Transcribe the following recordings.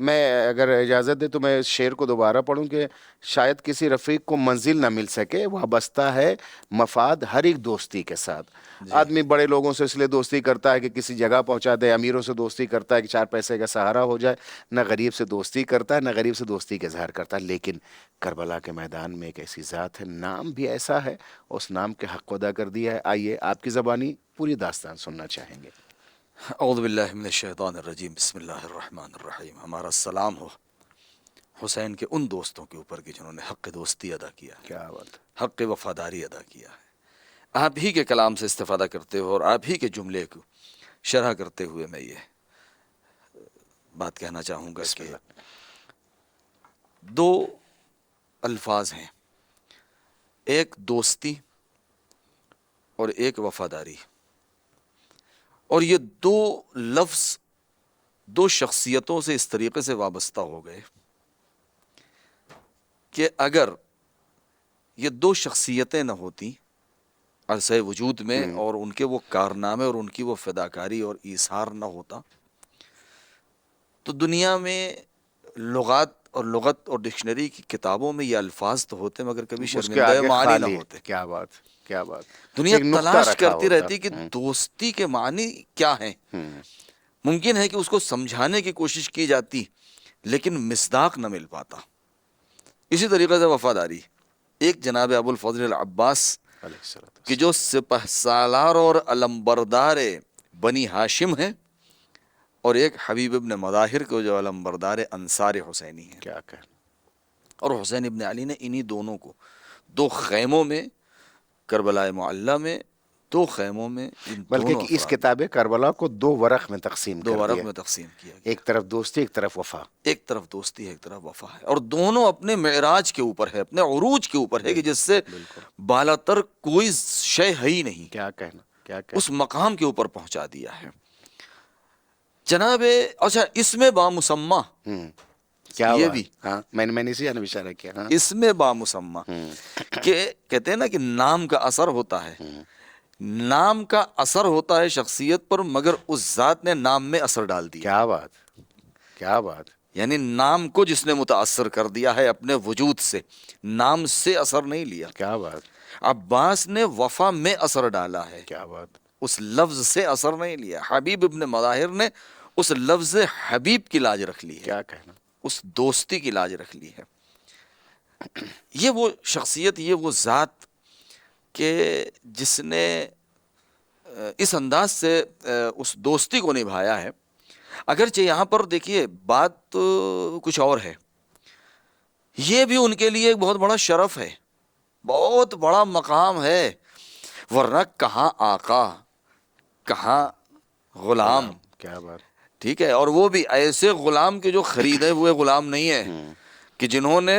میں اگر اجازت دے تو میں اس شعر کو دوبارہ پڑھوں کہ شاید کسی رفیق کو منزل نہ مل سکے، وابستہ ہے مفاد ہر ایک دوستی کے ساتھ۔ آدمی بڑے لوگوں سے اس لیے دوستی کرتا ہے کہ کسی جگہ پہنچا دے، امیروں سے دوستی کرتا ہے کہ 4 پیسے کا سہارا ہو جائے، نہ غریب سے دوستی کرتا ہے، نہ غریب سے دوستی کا اظہار کرتا ہے۔ لیکن کربلا کے میدان میں ایک ایسی ذات ہے، نام بھی ایسا ہے، اس نام کے حق کو ادا کر دیا ہے۔ آئیے آپ کی زبانی پوری داستان سننا چاہیں گے۔ اعوذ باللہ من الشیطان الرجیم، بسم اللہ الرحمن الرحیم۔ ہمارا سلام ہو حسین کے ان دوستوں کے اوپر کہ جنہوں نے حق دوستی ادا کیا ہے، کیا بات حق وفاداری ادا کیا ہے۔ آپ ہی کے کلام سے استفادہ کرتے ہو اور آپ ہی کے جملے کو شرح کرتے ہوئے میں یہ بات کہنا چاہوں گا بسم کہ اللہ۔ 2 الفاظ ہیں، ایک دوستی اور ایک وفاداری، اور یہ 2 لفظ 2 شخصیتوں سے اس طریقے سے وابستہ ہو گئے کہ اگر یہ 2 شخصیتیں نہ ہوتی عرصہ وجود میں، اور ان کے وہ کارنامے اور ان کی وہ فداکاری اور ایثار نہ ہوتا، تو دنیا میں لغت اور ڈکشنری کی کتابوں میں یہ الفاظ تو ہوتے مگر کبھی اس کے شرمندہ آگے معنی نہ خالی۔ ہوتے۔ کیا بات، کیا بات۔ دنیا ایک نقطہ تلاش رکھا کرتی ہوتا۔ رہتی کہ دوستی کے معنی کیا ہیں۔ ممکن ہے کہ اس کو سمجھانے کی کوشش کی جاتی لیکن مصداق نہ مل پاتا۔ اسی طریقے سے وفاداری، ایک جناب ابو الفضل العباس علیہ الصلوۃ کہ جو سپہ سالار اور علمبردار بنی ہاشم ہیں، اور ایک حبیب ابن مظاہر کو جو علمبردار انصار حسینی ہیں، کیا کہنا۔ اور حسین ابن علی نے انہی دونوں کو 2 خیموں میں، کربلا معلی میں 2 خیموں میں، ان بلکہ دونوں کہ اس افراد کتاب کربلا کو 2 ورق میں تقسیم 2 کر ورق دیا، میں تقسیم کیا گیا۔ ایک طرف دوستی، ایک طرف وفا۔ ایک طرف دوستی ہے، ایک طرف وفا ہے، اور دونوں اپنے معراج کے اوپر ہے، اپنے عروج کے اوپر ہے کہ جس سے بالا تر کوئی شے ہے ہی نہیں، کیا کہنا، کیا کہنا۔ اس مقام کے اوپر پہنچا دیا ہے جناب۔ اچھا، اس میں بامسمہ، کیا یہ بات۔ بھی ہاں، میں نے اسی جانب اشارہ کیا۔ ہاں، اس میں بامسمہ کہ کہتے ہیں نا کہ نام کا اثر ہوتا ہے، نام کا اثر ہوتا ہے شخصیت پر، مگر اس ذات نے نام میں اثر ڈال دیا، کیا بات، کیا بات۔ یعنی نام کو جس نے متاثر کر دیا ہے اپنے وجود سے، نام سے اثر نہیں لیا۔ کیا بات، عباس نے وفا میں اثر ڈالا ہے، کیا بات۔ اس لفظ سے اثر نہیں لیا۔ حبیب ابن مظاہر نے اس لفظ حبیب کی لاج رکھ لی ہے، کیا کہنا۔ اس دوستی کی لاج رکھ لی ہے۔ یہ وہ شخصیت، یہ وہ ذات کہ جس نے اس انداز سے اس دوستی کو نبھایا ہے۔ اگرچہ یہاں پر دیکھیے بات کچھ اور ہے، یہ بھی ان کے لیے ایک بہت بڑا شرف ہے، بہت بڑا مقام ہے، ورنہ کہاں آقا، کہاں غلام۔ کیا بات۔ ٹھیک ہے، اور وہ بھی ایسے غلام کے جو خریدے ہوئے غلام نہیں ہیں، کہ جنہوں نے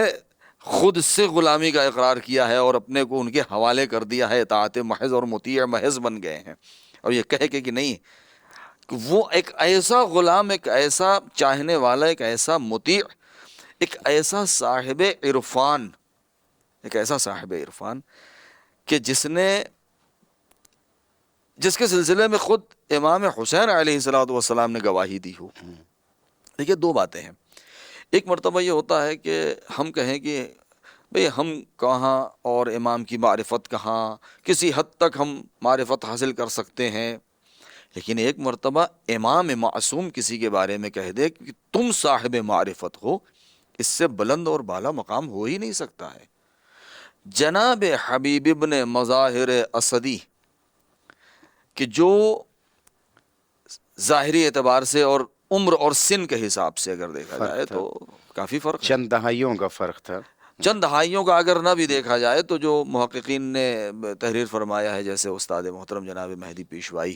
خود سے غلامی کا اقرار کیا ہے اور اپنے کو ان کے حوالے کر دیا ہے، اطاعت محض اور مطیع محض بن گئے ہیں، اور یہ کہہ کے کہ نہیں، کہ وہ ایک ایسا غلام، ایک ایسا چاہنے والا، ایک ایسا مطیع، ایک ایسا صاحب عرفان، ایک ایسا صاحب عرفان کہ جس کے سلسلے میں خود امام حسین علیہ الصلوۃ والسلام نے گواہی دی ہو۔ دیکھیے 2 باتیں ہیں، ایک مرتبہ یہ ہوتا ہے کہ ہم کہیں کہ بھئی ہم کہاں اور امام کی معرفت کہاں، کسی حد تک ہم معرفت حاصل کر سکتے ہیں، لیکن ایک مرتبہ امام معصوم کسی کے بارے میں کہہ دے کہ تم صاحب معرفت ہو، اس سے بلند اور بالا مقام ہو ہی نہیں سکتا ہے۔ جناب حبیب ابن مظاہر اسدی کہ جو ظاہری اعتبار سے اور عمر اور سن کے حساب سے اگر دیکھا جائے تو کافی فرق ہے، چند دہائیوں کا فرق تھا۔ چند دہائیوں کا اگر نہ بھی دیکھا جائے تو جو محققین نے تحریر فرمایا ہے، جیسے استاد محترم جناب مہدی پیشوائی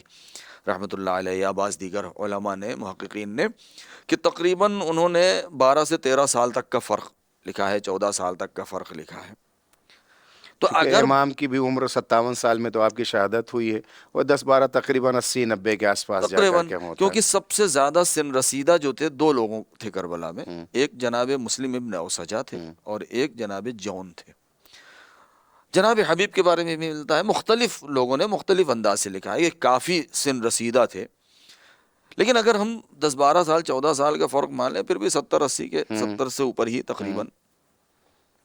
رحمۃ اللہ علیہ یا بعض دیگر علماء نے، محققین نے، کہ تقریباً انہوں نے 12 سے 13 سال تک کا فرق لکھا ہے، 14 سال تک کا فرق لکھا ہے۔ تو چونکہ اگر امام کی بھی عمر 57 سال میں تو آپ کی شہادت ہوئی ہے، اور 10-12 تقریباً 80-90 کے آس پاس جا کر تقریباً، کے ہوتا کیونکہ سب سے زیادہ سن رسیدہ جو تھے 2 لوگوں تھے کربلا میں، ایک جناب مسلم ابن اوسجہ تھے اور ایک جناب جون تھے۔ جناب حبیب کے بارے میں بھی ملتا ہے، مختلف لوگوں نے مختلف انداز سے لکھا ہے، یہ کافی سن رسیدہ تھے، لیکن اگر ہم 10-12 سال 14 سال کا فرق مان لیں پھر بھی 70-80 کے 70 سے اوپر ہی تقریباً،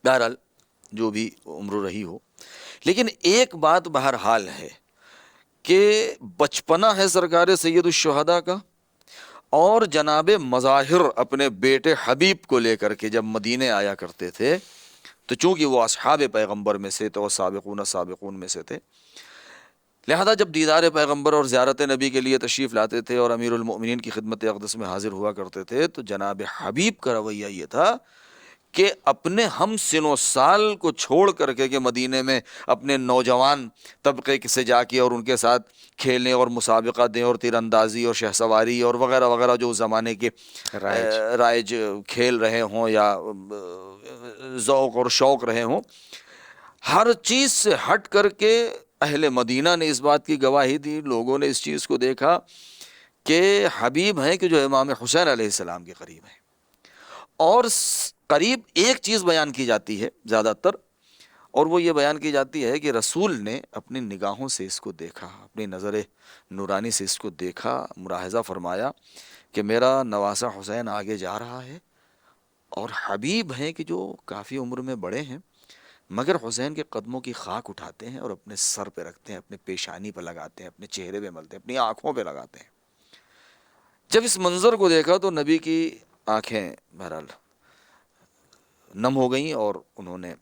بہرحال جو بھی عمر رہی ہو. لیکن ایک بات بہرحال ہے کہ بچپنا ہے سرکار سید الشہداء کا، اور جناب مظاہر اپنے بیٹے حبیب کو لے کر کے جب مدینے آیا کرتے تھے تو چونکہ وہ اصحاب پیغمبر میں سے تو سابقون میں سے تھے، لہذا جب دیدار پیغمبر اور زیارت نبی کے لیے تشریف لاتے تھے اور امیر المؤمنین کی خدمت اقدس میں حاضر ہوا کرتے تھے تو جناب حبیب کا رویہ یہ تھا کہ اپنے ہم سن و سال کو چھوڑ کر کے کہ مدینے میں اپنے نوجوان طبقے سے جا کے اور ان کے ساتھ کھیلیں اور مسابقہ دیں اور تیر اندازی اور شہ سواری اور وغیرہ وغیرہ جو اس زمانے کے رائج کھیل رہے ہوں یا ذوق اور شوق رہے ہوں، ہر چیز سے ہٹ کر کے اہل مدینہ نے اس بات کی گواہی دی، لوگوں نے اس چیز کو دیکھا کہ حبیب ہیں کہ جو امام حسین علیہ السلام کے قریب ہیں. اور قریب ایک چیز بیان کی جاتی ہے زیادہ تر، اور وہ یہ بیان کی جاتی ہے کہ رسول نے اپنی نگاہوں سے اس کو دیکھا، اپنی نظر نورانی سے اس کو دیکھا، ملاحظہ فرمایا کہ میرا نواسہ حسین آگے جا رہا ہے اور حبیب ہیں کہ جو کافی عمر میں بڑے ہیں مگر حسین کے قدموں کی خاک اٹھاتے ہیں اور اپنے سر پہ رکھتے ہیں، اپنے پیشانی پہ لگاتے ہیں، اپنے چہرے پہ ملتے ہیں، اپنی آنکھوں پہ لگاتے ہیں. جب اس منظر کو دیکھا تو نبی کی آنکھیں بہرحال نم ہو گئیں اور انہوں نے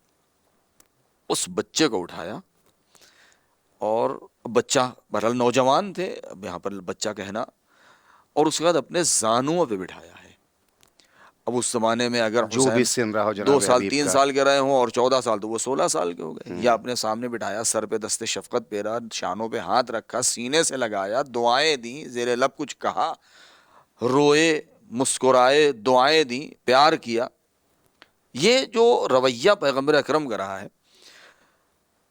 اس بچے کو اٹھایا، اور بچہ بہرحال نوجوان تھے، اب یہاں پر بچہ کہنا، اور اس کے بعد اپنے زانوؤں پہ بٹھایا ہے. اب اس زمانے میں اگر جو بھی حسین سن رہا ہو 2 جناب سال حبیب 3 کا. سال کے رہے ہوں اور 14 سال تو وہ 16 سال کے ہو گئے، یا اپنے سامنے بٹھایا، سر پہ دست شفقت پھیرا، شانوں پہ ہاتھ رکھا، سینے سے لگایا، دعائیں دیں، زیر لب کچھ کہا، روئے، مسکرائے، دعائیں دیں، پیار کیا. یہ جو رویہ پیغمبر اکرم کا رہا ہے.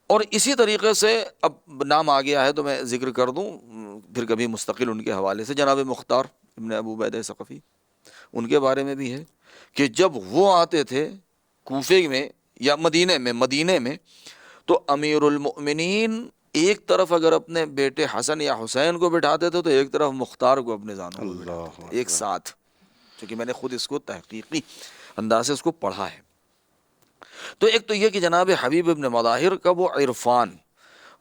اور اسی طریقے سے اب نام آ گیا ہے تو میں ذکر کر دوں پھر کبھی مستقل ان کے حوالے سے، جناب مختار ابن ابو عبیدہ ثقفی، ان کے بارے میں بھی ہے کہ جب وہ آتے تھے کوفے میں یا مدینے میں تو امیر المؤمنین ایک طرف اگر اپنے بیٹے حسن یا حسین کو بٹھاتے تھے تو ایک طرف مختار کو اپنے زانوں کو بٹھاتے تھے ایک ساتھ، کیونکہ میں نے خود اس کو تحقیقی انداز سے اس کو پڑھا ہے. تو ایک تو یہ کہ جناب حبیب ابن مظاہر کا وہ عرفان،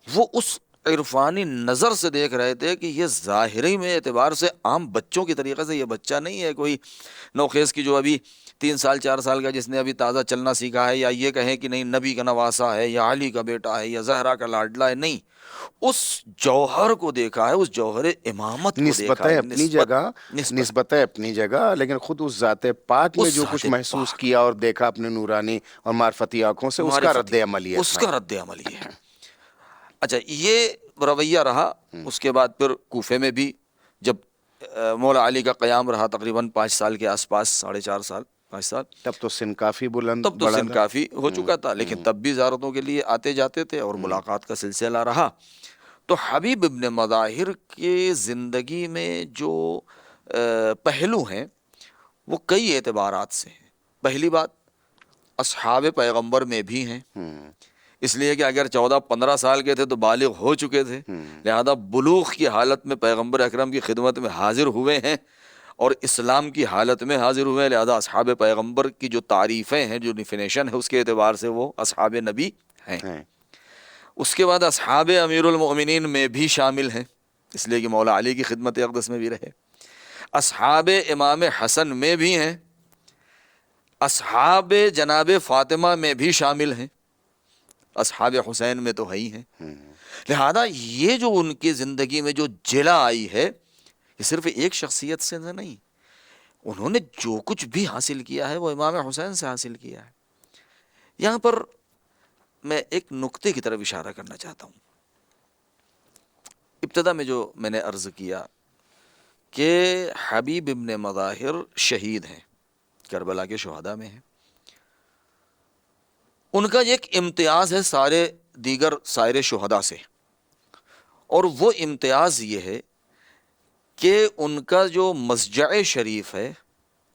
وہ اس عرفانی نظر سے دیکھ رہے تھے کہ یہ ظاہری میں اعتبار سے عام بچوں کی طریقے سے یہ بچہ نہیں ہے کوئی نوخیز کی جو ابھی 3 سال 4 سال کا جس نے ابھی تازہ چلنا سیکھا ہے، یا یہ کہیں کہ نہیں نبی کا نواسا ہے یا علی کا بیٹا ہے یا زہرا کا لاڈلا ہے. نہیں، اس جوہر کو دیکھا ہے، اس جوہر امامت کو دیکھا ہے. نسبتیں اپنی جگہ، لیکن خود اس ذات پاک میں اس جو ذات کچھ محسوس پاک کیا اور دیکھا اپنے نورانی اور معرفتی آنکھوں سے، اس کا رد عمل یہ اس تھا. کا رد عمل یہ ہے. اچھا، یہ رویہ رہا. اس کے بعد پھر کوفے میں بھی جب مولا علی کا قیام رہا تقریباً 5 سال کے آس پاس، 4.5 سال 5 سال، تب تو سن کافی بلند تب تو بڑا سن تھا. کافی ہو چکا تھا، لیکن تب بھی زیارتوں کے لیے آتے جاتے تھے اور ملاقات کا سلسلہ رہا. تو حبیب ابن مظاہر کی زندگی میں جو پہلو ہیں وہ کئی اعتبارات سے ہیں. پہلی بات، اصحاب پیغمبر میں بھی ہیں، اس لیے کہ اگر 14-15 سال کے تھے تو بالغ ہو چکے تھے، لہذا بلوغ کی حالت میں پیغمبر اکرم کی خدمت میں حاضر ہوئے ہیں اور اسلام کی حالت میں حاضر ہوئے ہیں، لہذا اصحاب پیغمبر کی جو تعریفیں ہیں، جو ڈیفینیشن ہے، اس کے اعتبار سے وہ اصحاب نبی ہیں. اس کے بعد اصحاب امیر المؤمنین میں بھی شامل ہیں، اس لیے کہ مولا علی کی خدمت اقدس میں بھی رہے. اصحاب امام حسن میں بھی ہیں، اصحاب جناب فاطمہ میں بھی شامل ہیں، اصحاب حسین میں تو ہے ہی ہیں. لہذا یہ جو ان کی زندگی میں جو جلا آئی ہے یہ صرف ایک شخصیت سے نہیں، انہوں نے جو کچھ بھی حاصل کیا ہے وہ امام حسین سے حاصل کیا ہے. یہاں پر میں ایک نقطے کی طرف اشارہ کرنا چاہتا ہوں. ابتدا میں جو میں نے عرض کیا کہ حبیب ابن مظاہر شہید ہیں، کربلا کے شہداء میں ہیں. ان کا ایک امتیاز ہے سارے شہداء سے، اور وہ امتیاز یہ ہے کہ ان کا جو مسجع شریف ہے،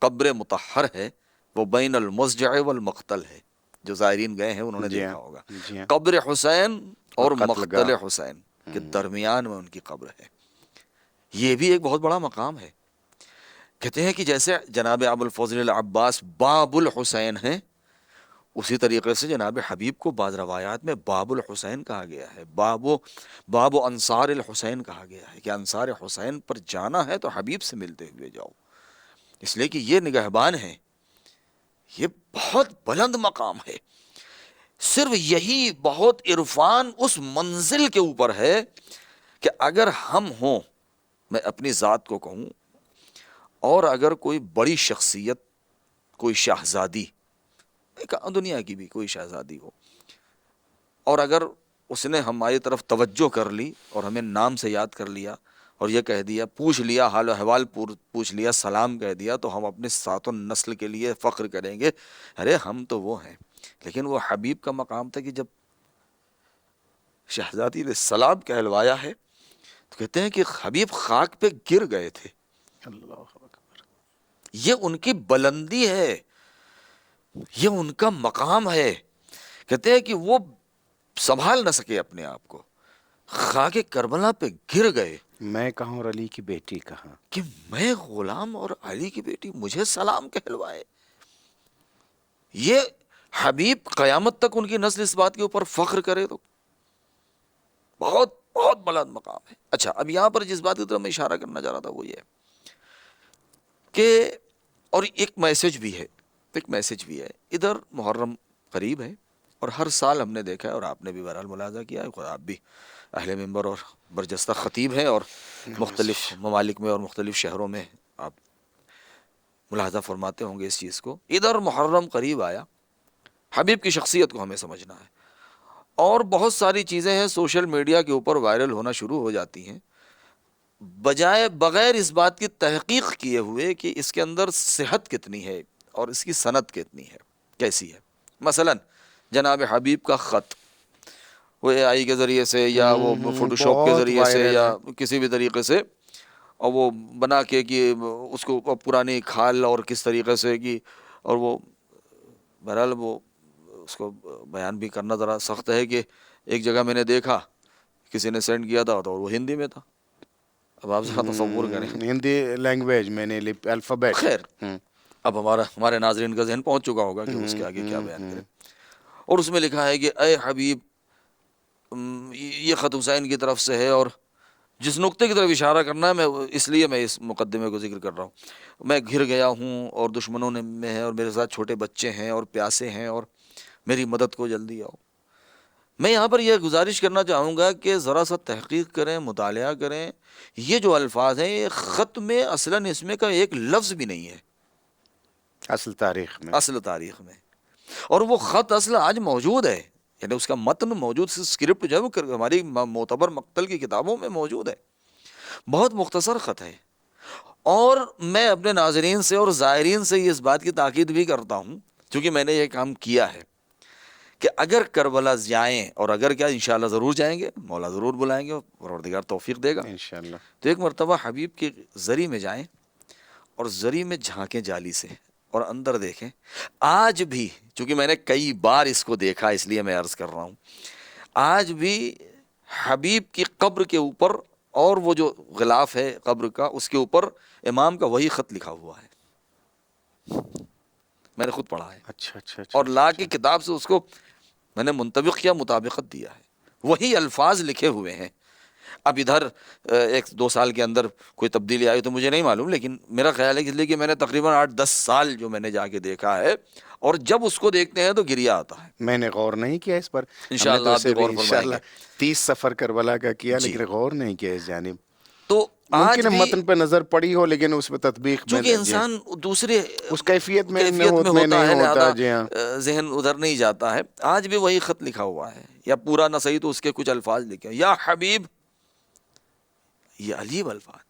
قبر مطہر ہے، وہ بین المسجع والمقتل ہے. جو زائرین گئے ہیں انہوں نے دیکھا ہوگا قبر حسین اور مقتل حسین کے درمیان میں ان کی قبر ہے. یہ بھی ایک بہت بڑا مقام ہے. کہتے ہیں کہ جیسے جناب ابو الفضل العباس باب الحسین ہیں، اسی طریقے سے جناب حبیب کو بعض روایات میں باب الحسین کہا گیا ہے، باب انصار الحسین کہا گیا ہے کہ انصار حسین پر جانا ہے تو حبیب سے ملتے ہوئے جاؤ، اس لیے کہ یہ نگہبان ہیں. یہ بہت بلند مقام ہے. صرف یہی بہت عرفان اس منزل کے اوپر ہے کہ اگر ہم ہوں، میں اپنی ذات کو کہوں، اور اگر کوئی بڑی شخصیت، کوئی شہزادی، دنیا کی بھی کوئی شہزادی ہو، اور اگر اس نے ہماری طرف توجہ کر لی اور ہمیں نام سے یاد کر لیا اور یہ کہہ دیا، پوچھ لیا، حال و احوال پوچھ لیا، سلام کہہ دیا، تو ہم اپنے ساتوں نسل کے لیے فخر کریں گے، ارے ہم تو وہ ہیں. لیکن وہ حبیب کا مقام تھا کہ جب شہزادی نے سلام کہلوایا ہے تو کہتے ہیں کہ حبیب خاک پہ گر گئے تھے. اللہ اکبر. یہ ان کی بلندی ہے، یہ ان کا مقام ہے. کہتے ہیں کہ وہ سنبھال نہ سکے اپنے آپ کو، خاک کربلا پہ گر گئے. میں کہاں اور علی کی بیٹی کہاں. کہ میں غلام اور علی کی بیٹی، مجھے سلام کہلوائے. یہ حبیب قیامت تک ان کی نسل اس بات کے اوپر فخر کرے تو بہت بہت بلند مقام ہے. اچھا، اب یہاں پر جس بات کی طرف میں اشارہ کرنا چاہ رہا تھا وہ یہ ہے کہ، اور ایک میسج بھی ہے، ادھر محرم قریب ہے، اور ہر سال ہم نے دیکھا ہے، اور آپ نے بھی بہرحال ملاحظہ کیا ہے، خود آپ بھی اہل منبر اور برجستہ خطیب ہیں، اور مختلف ممالک میں اور مختلف شہروں میں آپ ملاحظہ فرماتے ہوں گے اس چیز کو. ادھر محرم قریب آیا، حبیب کی شخصیت کو ہمیں سمجھنا ہے، اور بہت ساری چیزیں ہیں سوشل میڈیا کے اوپر وائرل ہونا شروع ہو جاتی ہیں بغیر اس بات کی تحقیق کیے ہوئے کہ اس کے اندر صحت کتنی ہے اور اس کی سند کتنی ہے، کیسی ہے. مثلا جناب حبیب کا خط، وہ اے آئی کے ذریعے سے یا وہ فوٹو شاپ کے بہت ذریعے سے وائرل یا ہے. کسی بھی طریقے سے، اور وہ بنا کے کہ اس کو پرانی کھال اور کس طریقے سے کی، اور وہ بہرحال وہ اس کو بیان بھی کرنا ذرا سخت ہے کہ ایک جگہ میں نے دیکھا کسی نے سینڈ کیا تھا تو وہ ہندی میں تھا. اب آپ ذرا تصور کریں. ہندی لینگویج میں نے الفابیٹ. خیر، اب ہمارے ناظرین کا ذہن پہنچ چکا ہوگا کہ اس کے آگے کیا بیان کرے. اور اس میں لکھا ہے کہ اے حبیب، یہ خط حسین کی طرف سے ہے، اور جس نقطے کی طرف اشارہ کرنا ہے، میں اس لیے میں اس مقدمے کو ذکر کر رہا ہوں. میں گھر گیا ہوں اور دشمنوں میں ہے، اور میرے ساتھ چھوٹے بچے ہیں اور پیاسے ہیں، اور میری مدد کو جلدی آؤ. میں یہاں پر یہ گزارش کرنا چاہوں گا کہ ذرا سا تحقیق کریں، مطالعہ کریں. یہ جو الفاظ ہیں، یہ خط میں اصلاً اس میں کا ایک لفظ بھی نہیں ہے اصل تاریخ میں. اور وہ خط اصل آج موجود ہے، یعنی اس کا متن موجود، اسکرپٹ جو ہے وہ ہماری معتبر مقتل کی کتابوں میں موجود ہے. بہت مختصر خط ہے. اور میں اپنے ناظرین سے اور زائرین سے اس بات کی تاکید بھی کرتا ہوں، چونکہ میں نے یہ کام کیا ہے، کہ اگر کربلا جائیں، اور اگر کیا انشاءاللہ ضرور جائیں گے، مولا ضرور بلائیں گے، پروردگار توفیق دے گا انشاءاللہ. تو ایک مرتبہ حبیب کے زری میں جائیں، اور زری میں جھانکیں جالی سے، اور اندر دیکھیں. آج بھی، چونکہ میں نے کئی بار اس کو دیکھا اس لیے میں عرض کر رہا ہوں، آج بھی حبیب کی قبر کے اوپر، اور وہ جو غلاف ہے قبر کا، اس کے اوپر امام کا وہی خط لکھا ہوا ہے. میں نے خود پڑھا ہے، اچھا. اور لا کے کتاب سے اس کو میں نے منطبق کیا، مطابقت دیا ہے، وہی الفاظ لکھے ہوئے ہیں. اب ادھر 1-2 سال کے اندر کوئی تبدیلی آئی تو مجھے نہیں معلوم، لیکن میرا خیال ہے کہ اس لیے کہ میں نے تقریباً 8-10 سال جو میں نے جا کے دیکھا ہے، اور جب اس کو دیکھتے ہیں تو گریہ آتا ہے. میں نے غور نہیں کیا اس پر. انشاءاللہ آپ بھی غور فرمائیں انشاءاللہ گے. 30 سفر کربلا کا کیا، جی. لیکن غور نہیں کیا اس جانب. تو ممکن آج ہے بھی متن پہ نظر پڑی ہو، لیکن اس پہ تطبیق میں چونکہ انسان دوسرے اس کیفیت میں ہوتا ہے، نہیں ہوتا. لہذا جی ہاں. ذہن ادھر نہیں جاتا ہے. آج بھی وہی خط لکھا ہوا ہے، یا پورا نہ صحیح تو اس کے کچھ الفاظ لکھے ہیں، یا حبیب. یہ عجیب الفاظ،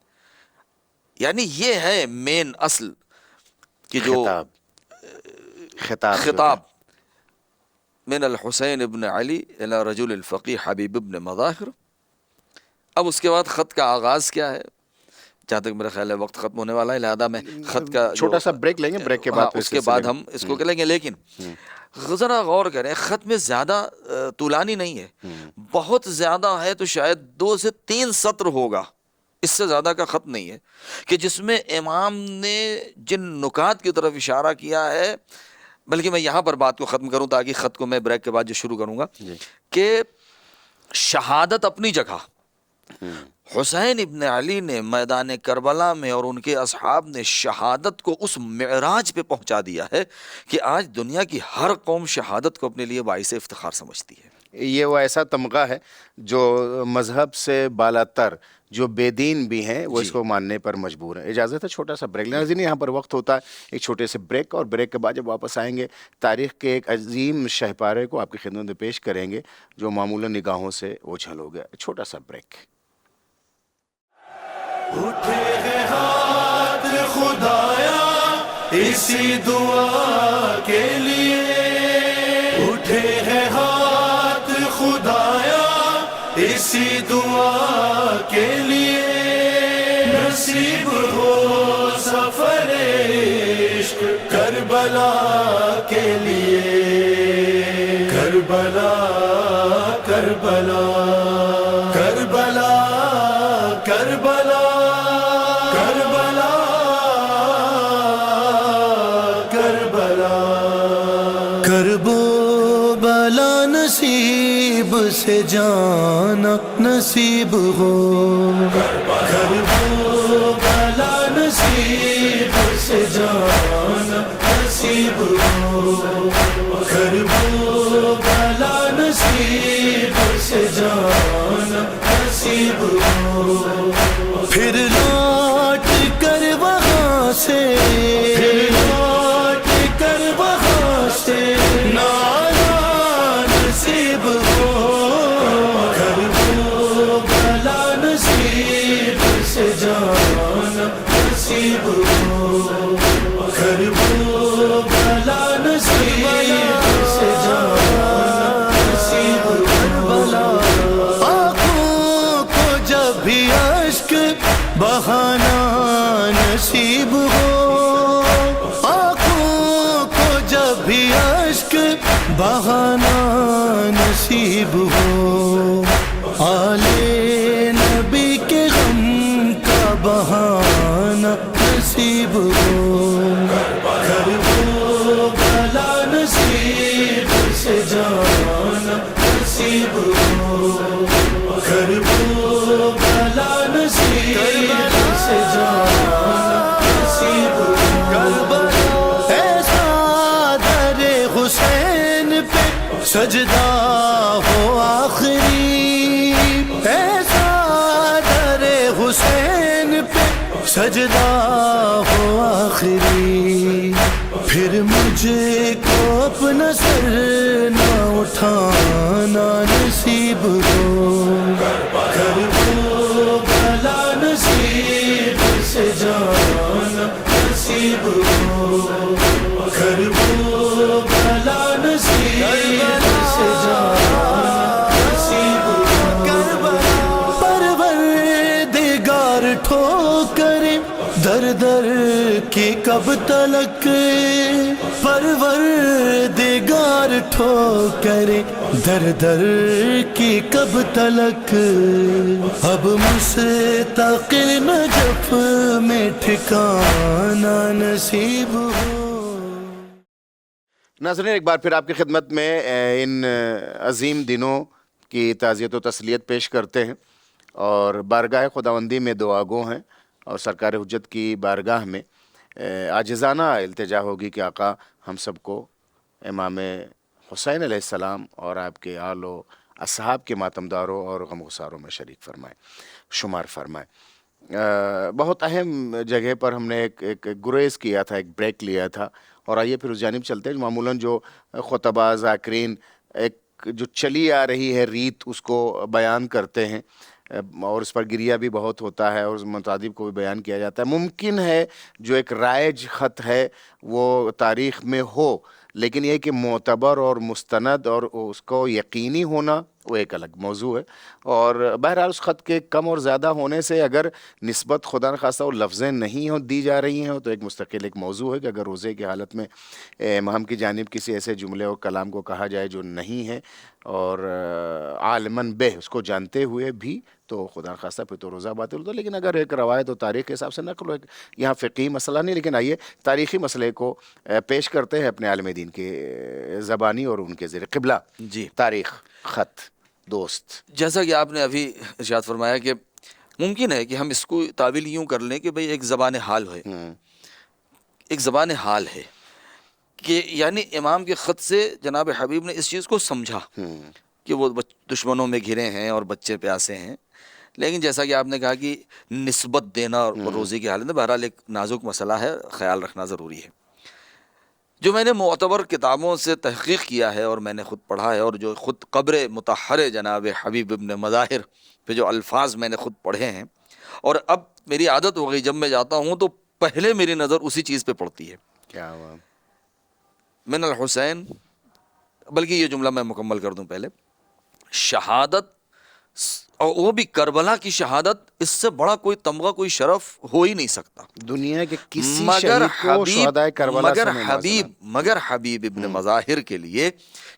یعنی یہ ہے مین اصل کہ جو خطاب من الحسین ابن علی الى رجل الفقی حبیب ابن مظاہر. اب اس کے بعد خط کا آغاز کیا ہے؟ جہاں تک میرا خیال ہے وقت ختم ہونے والا ہے، لہذا میں خط کا چھوٹا سا بریک لیں گے، بریک کے بعد اس کے بعد ہم اس کو لیں گے. لیکن ذرا غور کریں، خط میں زیادہ طولانی نہیں ہے، بہت زیادہ ہے تو شاید 2 سے 3 سطر ہوگا. اس سے زیادہ کا خط نہیں ہے کہ جس میں امام نے جن نکات کی طرف اشارہ کیا ہے. بلکہ میں یہاں پر بات کو ختم کروں تاکہ خط کو میں بریک کے بعد جو شروع کروں گا کہ شہادت اپنی جگہ، حسین ابن علی نے میدان کربلا میں اور ان کے اصحاب نے شہادت کو اس معراج پہ پہنچا دیا ہے کہ آج دنیا کی ہر قوم شہادت کو اپنے لیے باعث افتخار سمجھتی ہے. یہ وہ ایسا تمغہ ہے جو مذہب سے بالا تر جو بے دین بھی ہیں وہ اس کو ماننے پر مجبور ہیں. اجازت ہے چھوٹا سا بریک. ناظرین یہاں پر وقت ہوتا ہے ایک چھوٹے سے بریک، اور بریک کے بعد جب واپس آئیں گے تاریخ کے ایک عظیم شہپارے کو آپ کی خدمت میں پیش کریں گے جو معمولاً نگاہوں سے اوجھل ہو گیا. چھوٹا سا بریک. اٹھے ہیں ہاتھ خدایا اسی دعا کے لیے، اٹھے ہیں ہاتھ خدایا اسی دعا کے لیے، نصیب ہو سفر عشق کربلا کے لیے، کربلا کربلا کربلا کربلا کربلا کربلا. کرب و بلا نصیب سے جانا نصیب ہو، کرب و بلا نصیب سے جانا نصیب ہو، کرب و بلا نصیب سے جانا نصیب ہو. پھر لوٹ کر وہاں سے، پھر لوٹ کر وہاں سے نانا نصیب ہو، کرب و بلا نصیب سے جانا نصیب ہو، کرب و بلا نصیب سے جانا نصیب ہو. آنکھوں کو جب بھی اشک بہانا نصیب ہو، آنکھوں کو جب بھی اشک بہانا نصیب ہو، آلے نبی کے غم کا بہانا نصیب ہو، کرب و بلا نصیب سے جانا نصیب ہو، کرب و بلا نصیب سے جانا نصیب ہو. ایسا در حسین پہ سجدہ ہو آخری، ایسا در حسین پہ سجدہ ہو آخری، پھر مجھے کو اپنا سر نہ اٹھانا نصیب ہو، کرب و بلا نصیب سے جانا نصیب ہو، کرب و بلا نصیب سے جانا نصیب ہو. پروردگار ٹھوکریں در در کی کب تلک، پروردگار ٹھوکریں در در کی کب تلک، اب مستقل نجف میں ٹھکانا نصیب ہو. ناظرین ایک بار پھر آپ کی خدمت میں ان عظیم دنوں کی تعزیت و تسلیت پیش کرتے ہیں، اور بارگاہ خداوندی میں دعا گو ہیں، اور سرکار حجت کی بارگاہ میں عاجزانہ التجا ہوگی کہ آقا ہم سب کو امام حسین علیہ السلام اور آپ کے آل و اصحاب کے ماتمداروں اور غمگساروں میں شریک فرمائے، شمار فرمائے. بہت اہم جگہ پر ہم نے ایک گریز کیا تھا، ایک بریک لیا تھا، اور آئیے پھر اس جانب چلتے ہیں. معمولاً جو خطبہ ذاکرین ایک جو چلی آ رہی ہے ریت اس کو بیان کرتے ہیں، اور اس پر گریہ بھی بہت ہوتا ہے، اور اس متعدب کو بھی بیان کیا جاتا ہے. ممکن ہے جو ایک رائج خط ہے وہ تاریخ میں ہو، لیکن یہ کہ معتبر اور مستند اور اس کو یقینی ہونا وہ ایک الگ موضوع ہے. اور بہرحال اس خط کے کم اور زیادہ ہونے سے اگر نسبت خدا نخواستہ وہ لفظیں نہیں دی جا رہی ہیں تو ایک مستقل ایک موضوع ہے کہ اگر روزے کی حالت میں امام کی جانب کسی ایسے جملے اور کلام کو کہا جائے جو نہیں ہے اور عالماً بہ اس کو جانتے ہوئے بھی تو خدا خواستہ پھر تو روزہ باطل ہوتا ہے. لیکن اگر ایک روایت و تاریخ کے حساب سے نقل ہو, یہاں فقہی مسئلہ نہیں, لیکن آئیے تاریخی مسئلے کو پیش کرتے ہیں اپنے عالم دین کے زبانی اور ان کے زیر قبلہ. جی, تاریخ خط دوست. جیسا کہ آپ نے ابھی ارشاد فرمایا کہ ممکن ہے کہ ہم اس کو تعویل یوں کر لیں کہ بھئی ایک زبان حال ہے, ایک زبان حال ہے کہ یعنی امام کے خط سے جناب حبیب نے اس چیز کو سمجھا کہ وہ دشمنوں میں گھرے ہیں اور بچے پیاسے ہیں. لیکن جیسا کہ آپ نے کہا کہ نسبت دینا اور روزی کی حالت میں بہرحال ایک نازک مسئلہ ہے, خیال رکھنا ضروری ہے. جو میں نے معتبر کتابوں سے تحقیق کیا ہے اور میں نے خود پڑھا ہے, اور جو خود قبر مطہر جناب حبیب ابن مظاہر پہ جو الفاظ میں نے خود پڑھے ہیں, اور اب میری عادت ہو گئی جب میں جاتا ہوں تو پہلے میری نظر اسی چیز پہ پڑتی ہے. کیا ہوا؟ من الحسین, بلکہ یہ جملہ میں مکمل کر دوں پہلے, شہادت, اور وہ بھی کربلا کی شہادت, اس سے بڑا کوئی تمغہ کوئی شرف ہو ہی نہیں سکتا دنیا کے کسی شہید کو شہدائے کربلا سے نہیں مگر حبیب ابن مظاہر کے لیے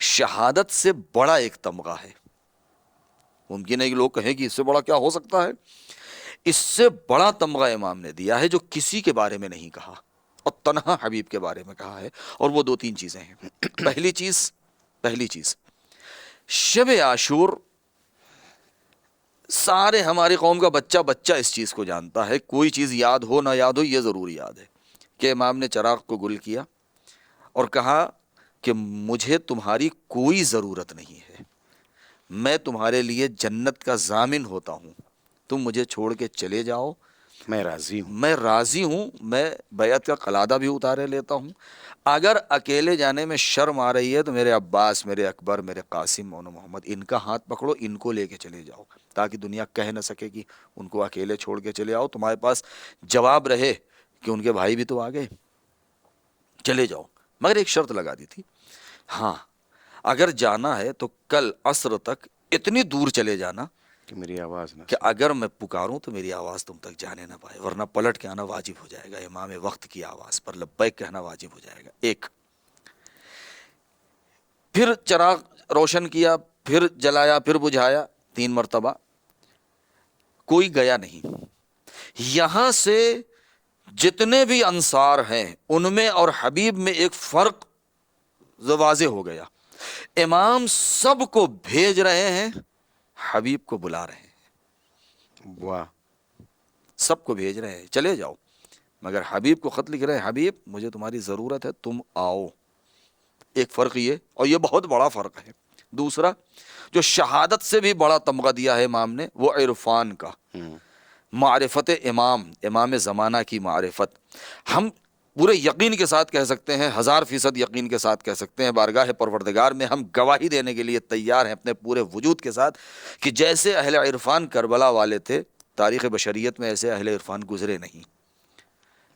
شہادت سے بڑا ایک تمغہ ہے. ممکن ہے کہ لوگ کہیں کہ اس سے بڑا کیا ہو سکتا ہے, اس سے بڑا تمغہ امام نے دیا ہے جو کسی کے بارے میں نہیں کہا, اور تنہا حبیب کے بارے میں کہا ہے. اور وہ دو تین چیزیں ہیں. پہلی چیز شب عاشور, سارے ہماری قوم کا بچہ اس چیز کو جانتا ہے. کوئی چیز یاد ہو نہ یاد ہو, یہ ضرور یاد ہے کہ امام نے چراغ کو گل کیا اور کہا کہ مجھے تمہاری کوئی ضرورت نہیں ہے, میں تمہارے لیے جنت کا ضامن ہوتا ہوں, تم مجھے چھوڑ کے چلے جاؤ, میں راضی ہوں. میں راضی ہوں, میں بیعت کا قلادہ بھی اتارے لیتا ہوں. اگر اکیلے جانے میں شرم آ رہی ہے تو میرے عباس, میرے اکبر, میرے قاسم, مولانا محمد, ان کا ہاتھ پکڑو, ان کو لے کے چلے جاؤ, تاکہ دنیا کہہ نہ سکے کہ ان کو اکیلے چھوڑ کے چلے آؤ. تمہارے پاس جواب رہے کہ ان کے بھائی بھی تو آ گئے, چلے جاؤ. مگر ایک شرط لگا دی تھی, ہاں اگر جانا ہے تو کل عصر تک اتنی دور چلے جانا کہ میری آواز نہ, کہ اگر میں پکاروں تو میری آواز تم تک جانے نہ پائے, ورنہ پلٹ کے آنا واجب ہو جائے گا. امام وقت کی آواز پر لبیک کہنا واجب ہو جائے گا. ایک, پھر چراغ روشن کیا, پھر جلایا, پھر بجھایا, 3 مرتبہ, کوئی گیا نہیں. یہاں سے جتنے بھی انصار ہیں ان میں اور حبیب میں ایک فرق واضح ہو گیا. امام سب کو بھیج رہے ہیں, حبیب کو بلا رہے ہیں. واہ, سب کو بھیج رہے ہیں چلے جاؤ, مگر حبیب کو خط لکھ رہے ہیں, حبیب مجھے تمہاری ضرورت ہے, تم آؤ. ایک فرق یہ, اور یہ بہت بڑا فرق ہے. دوسرا, جو شہادت سے بھی بڑا تمغہ دیا ہے امام نے, وہ عرفان کا, معرفت امام زمانہ کی معرفت. ہم پورے یقین کے ساتھ کہہ سکتے ہیں, 1000% یقین کے ساتھ کہہ سکتے ہیں, بارگاہ پروردگار میں ہم گواہی دینے کے لیے تیار ہیں اپنے پورے وجود کے ساتھ, کہ جیسے اہل عرفان کربلا والے تھے, تاریخ بشریت میں ایسے اہل عرفان گزرے نہیں.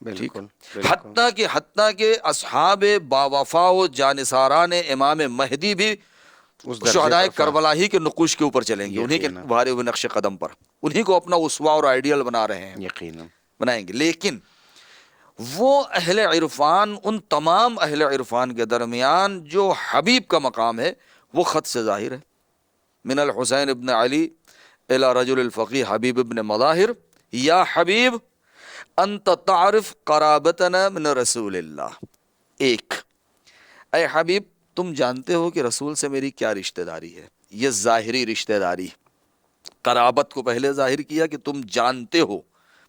بالکل. حتیٰ کہ اصحاب باوفا و جانثاران امام مہدی بھی شہدائے کربلا ہی کے نقوش کے اوپر چلیں گے, انہی کے بھارے ہوئے نقش قدم پر, انہی کو اپنا اسوہ اور آئیڈیل بنا رہے ہیں, یقیناً بنائیں گے. لیکن وہ اہل عرفان, ان تمام اہل عرفان کے درمیان جو حبیب کا مقام ہے وہ خط سے ظاہر ہے. من الحسین ابن علی الى رجل الفقی حبیب ابن مظاہر, یا حبیب انت تعرف قرابتنا من رسول اللہ. ایک, اے حبیب تم جانتے ہو کہ رسول سے میری کیا رشتہ داری ہے. یہ ظاہری رشتہ داری, قرابت کو پہلے ظاہر کیا کہ تم جانتے ہو,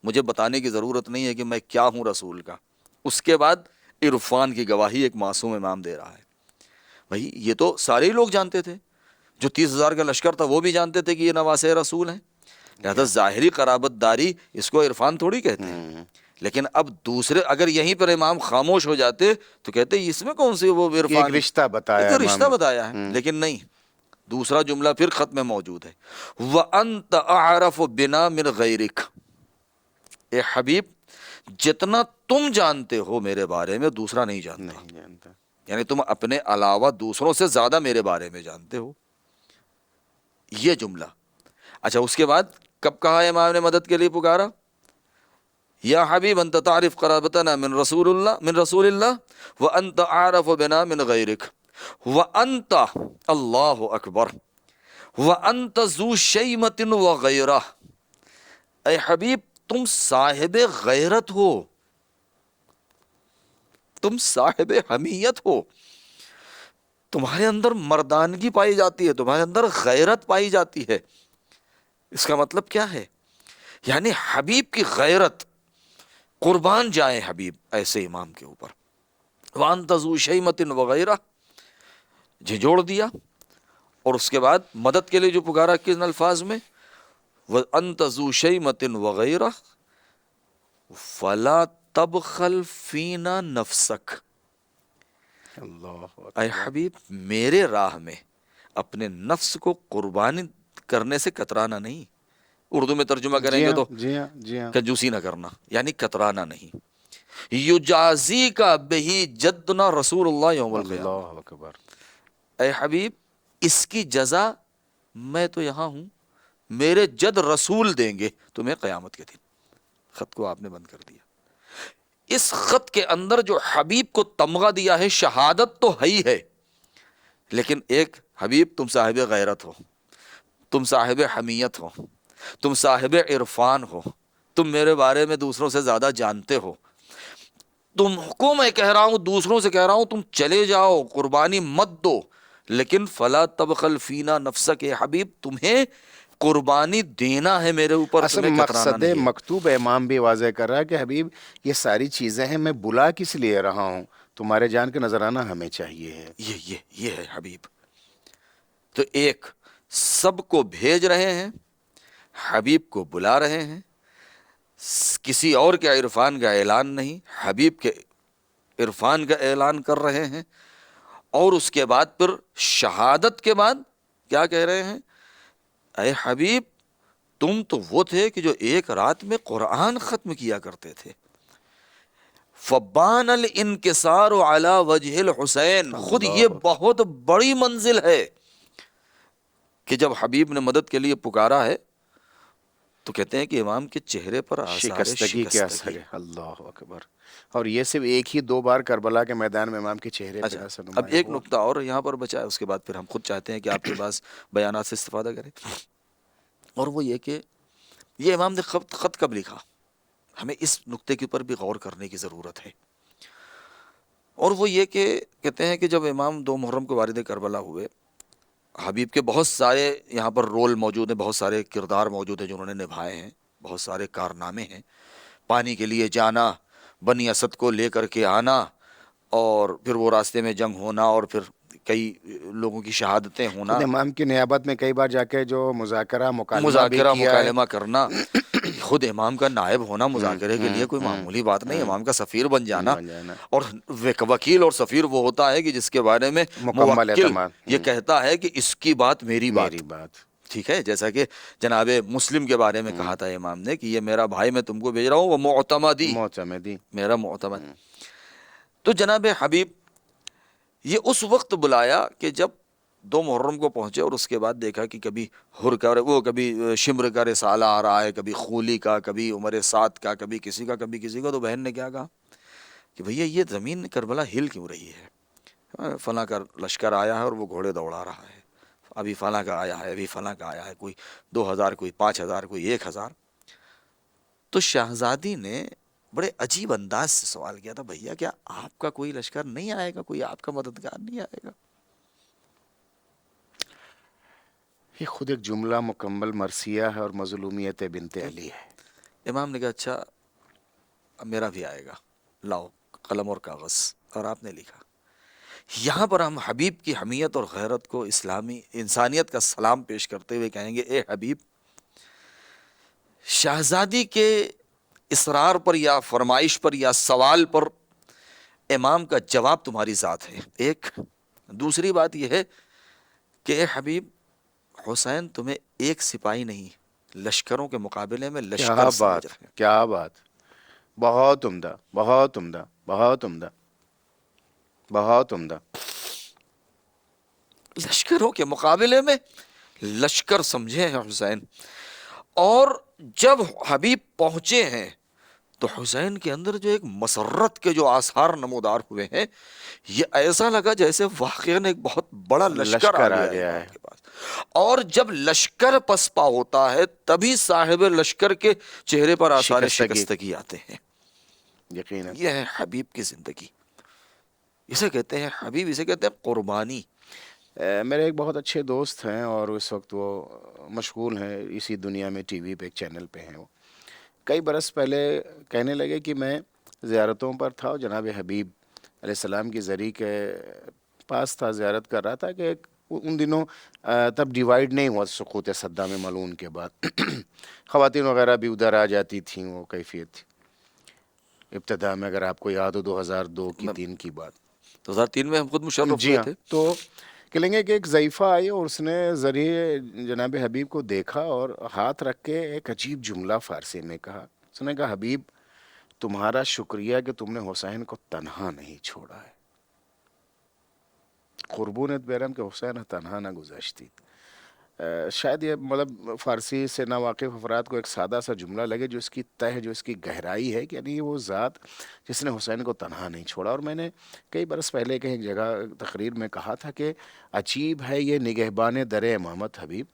مجھے بتانے کی ضرورت نہیں ہے کہ میں کیا ہوں رسول کا. اس کے بعد عرفان کی گواہی ایک معصوم امام دے رہا ہے. بھائی یہ تو سارے ہی لوگ جانتے تھے, جو 30,000 کا لشکر تھا وہ بھی جانتے تھے کہ یہ نواسے رسول ہیں. لہذا ظاہری قرابت داری اس کو عرفان تھوڑی کہتے ہیں. لیکن اب دوسرے اگر یہیں پر امام خاموش ہو جاتے تو کہتے اس میں کون سی وہ عرفان, رشتہ بتایا, رشتہ بتایا ہے. لیکن نہیں, دوسرا جملہ پھر خط میں موجود ہے, وَأَنْتَ أَعْرَفُ بِنَا مِنْ غَيْرِكَ. اے حبیب جتنا تم جانتے ہو میرے بارے میں دوسرا نہیں جانتا. یعنی تم اپنے علاوہ دوسروں سے زیادہ میرے بارے میں جانتے ہو. یہ جملہ. اچھا, اس کے بعد کب کہا امام نے مدد کے لیے پکارا, یا حبیب انت تعرف قرابتنا من رسول اللہ وانت اعرف بنا من غیرک. وَأَنْتَ اللہ اکبر وَأَنْتَ ذُو شَیْمَةٍ وَغَیرَہ، اے حبیب تم صاحب غیرت ہو، تم صاحب حمیت ہو، تمہارے اندر مردانگی پائی جاتی ہے، تمہارے اندر غیرت پائی جاتی ہے۔ اس کا مطلب کیا ہے؟ یعنی حبیب کی غیرت، قربان جائیں حبیب ایسے امام کے اوپر۔ وَأَنْتَ ذُو شَیْمَةٍ وَغَیرَہ جھنجھوڑ دیا، اور اس کے بعد مدد کے لیے جو پکارا کن الفاظ میں؟ وَأَنْتَ ذُو شَیْمَةٍ وَغَیرَہ فَلَا تَبْخَلْ فِینَا نَفْسَکَ، اللہ اے حبیب میرے راہ میں اپنے نفس کو قربانی کرنے سے کترانا نہیں۔ اردو میں ترجمہ کریں گے تو جی ہاں جی ہاں، کنجوسی نہ کرنا، یعنی کترانا نہیں۔ یجازی کا بہی جدنا رسول اللہ یوم القیامہ، اللہ اکبر، اے حبیب اس کی جزا میں تو یہاں ہوں، میرے جد رسول دیں گے تمہیں قیامت کے دن۔ خط کو آپ نے بند کر دیا۔ اس خط کے اندر جو حبیب کو تمغہ دیا ہے، شہادت تو ہے ہی ہے، لیکن ایک حبیب تم صاحب غیرت ہو، تم صاحب حمیت ہو، تم صاحب عرفان ہو، تم میرے بارے میں دوسروں سے زیادہ جانتے ہو، تم کو میں کہہ رہا ہوں، دوسروں سے کہہ رہا ہوں تم چلے جاؤ، قربانی مت دو، لیکن فلا تبخل فینا نفسک، اے حبیب تمہیں قربانی دینا ہے میرے اوپر، اصل تمہیں کترانا مقصد نہیں ہے۔ مکتوب امام بھی واضح کر رہا ہے کہ حبیب یہ ساری چیزیں ہیں، میں بلا کس لیے رہا ہوں، تمہارے جان کے نظر آنا ہمیں چاہیے ہے۔ یہ ہے حبیب۔ تو ایک سب کو بھیج رہے ہیں، حبیب کو بلا رہے ہیں، کسی اور کے عرفان کا اعلان نہیں، حبیب کے عرفان کا اعلان کر رہے ہیں، اور اس کے بعد پھر شہادت کے بعد کیا کہہ رہے ہیں؟ اے حبیب تم تو وہ تھے کہ جو ایک رات میں قرآن ختم کیا کرتے تھے۔ فبان الانکسار علی وجہ الحسین، خود یہ بہت بڑی منزل ہے کہ جب حبیب نے مدد کے لیے پکارا ہے تو کہتے ہیں کہ امام کے چہرے پر آثار شکستگی کے اثر شکستگی۔ ہے، اللہ اکبر، اور یہ صرف ایک ہی 2 بار کربلا کے میدان میں امام کے چہرے پہ اچھا اثر اب نمایاں ایک ہوا۔ نقطہ اور یہاں پر بچا ہے، اس کے بعد پھر ہم خود چاہتے ہیں کہ آپ کے پاس بیانات سے استفادہ کریں، اور وہ یہ کہ یہ امام نے خط کب لکھا؟ ہمیں اس نقطے کے اوپر بھی غور کرنے کی ضرورت ہے، اور وہ یہ کہ کہتے ہیں کہ جب امام 2 محرم کو وارد کربلا ہوئے، حبیب کے بہت سارے یہاں پر رول موجود ہیں، بہت سارے کردار موجود ہیں جو انہوں نے نبھائے ہیں، بہت سارے کارنامے ہیں، پانی کے لیے جانا، بنی اسد کو لے کر کے آنا، اور پھر وہ راستے میں جنگ ہونا، اور پھر کئی لوگوں کی شہادتیں ہونا، خود امام کی نیابت میں کئی بار جا کے جو مذاکرہ مکالمہ بھی کیا ہے، مکالمہ کرنا، خود امام کا نائب ہونا مذاکرے کے لیے کوئی معمولی بات نہیں، امام کا سفیر بن جانا، اور وکیل اور سفیر وہ ہوتا ہے کہ جس کے بارے میں مکمل موکل اعتماد، یہ کہتا ہے کہ اس کی بات میری میری بات، بات، ٹھیک ہے، جیسا کہ جناب مسلم کے بارے میں کہا تھا امام نے کہ یہ میرا بھائی میں تم کو بھیج رہا ہوں، وہ معتمدی، معتمدی، میرا معتمد۔ تو جناب حبیب یہ اس وقت بلایا کہ جب 2 محرم کو پہنچے، اور اس کے بعد دیکھا کہ کبھی کبھی شمر کا رسالہ آ رہا ہے، کبھی خولی کا، کبھی عمر سعد کا، کبھی کسی کا، تو بہن نے کیا کہا کہ بھیا یہ زمین کربلا ہل کیوں رہی ہے؟ فلاں کا لشکر آیا ہے اور وہ گھوڑے دوڑا رہا ہے، ابھی فلاں کا آیا ہے، ابھی فلاں کا آیا ہے، کوئی 2000، کوئی 5000، کوئی 1000۔ تو شہزادی نے بڑے عجیب انداز سے سوال کیا تھا، بھیا کیا آپ کا کوئی لشکر نہیں آئے گا، کوئی آپ کا مددگار نہیں آئے گا؟ یہ خود ایک جملہ مکمل مرثیہ ہے اور مظلومیت بنت علی ہے۔ امام نے کہا اچھا اب میرا بھی آئے گا، لاؤ قلم اور کاغذ، اور آپ نے لکھا۔ یہاں پر ہم حبیب کی حمیت اور غیرت کو اسلامی انسانیت کا سلام پیش کرتے ہوئے کہیں گے، اے حبیب شہزادی کے اصرار پر یا فرمائش پر یا سوال پر امام کا جواب تمہاری ذات ہے، ایک۔ دوسری بات یہ ہے کہ اے حبیب حسین تمہیں ایک سپاہی نہیں، لشکروں کے مقابلے میں کیا لشکر سمجھ بات، رہے ہیں۔ کیا بات، بہت عمدہ، بہت عمدہ، بہت عمدہ، بہت عمدہ۔ لشکروں کے مقابلے میں لشکر سمجھے ہیں حسین، اور جب حبیب پہنچے ہیں تو حسین کے اندر جو ایک مسرت کے جو آثار نمودار ہوئے ہیں، یہ ایسا لگا جیسے واقعاً ایک بہت بڑا لشکر آ گیا ہے کے پاس. اور جب لشکر پسپا ہوتا ہے تبھی صاحب لشکر کے چہرے پر آثار شکستگی آتے ہیں. یقیناً یہ ہے حبیب کی زندگی. اسے کہتے ہیں حبیب، اسے کہتے ہیں قربانی. میرے ایک بہت اچھے دوست ہیں اور اس وقت وہ مشغول ہیں اسی دنیا میں، ٹی وی پہ ایک چینل پہ ہیں. وہ کئی برس پہلے کہنے لگے کہ میں زیارتوں پر تھا اور جناب حبیب علیہ السلام کی زری کے پاس تھا، زیارت کر رہا تھا کہ ان دنوں تب ڈیوائیڈ نہیں ہوا سقوط صدام ملعون کے بعد. خواتین وغیرہ بھی ادھر آ جاتی تھیں. وہ کیفیت تھی ابتدا میں، اگر آپ کو یاد ہو 2002 کی 3 کی بات. 2003 میں ہم خود مشرف جی ہوئے ہاں. تھے. تو کہ لیں گے کہ ایک ضعیفہ آئی اور اس نے ذریعے جناب حبیب کو دیکھا اور ہاتھ رکھ کے ایک عجیب جملہ فارسی میں کہا. اس نے کہا حبیب تمہارا شکریہ کہ تم نے حسین کو تنہا نہیں چھوڑا ہے. قربونت بیرم کہ حسین تنہا نہ گزشتی. شاید یہ مطلب فارسی سے ناواقف افراد کو ایک سادہ سا جملہ لگے، جو اس کی تہ، جو اس کی گہرائی ہے کہ یعنی وہ ذات جس نے حسین کو تنہا نہیں چھوڑا. اور میں نے کئی برس پہلے کہیں جگہ تقریر میں کہا تھا کہ عجیب ہے یہ نگہبان در امامت حبیب،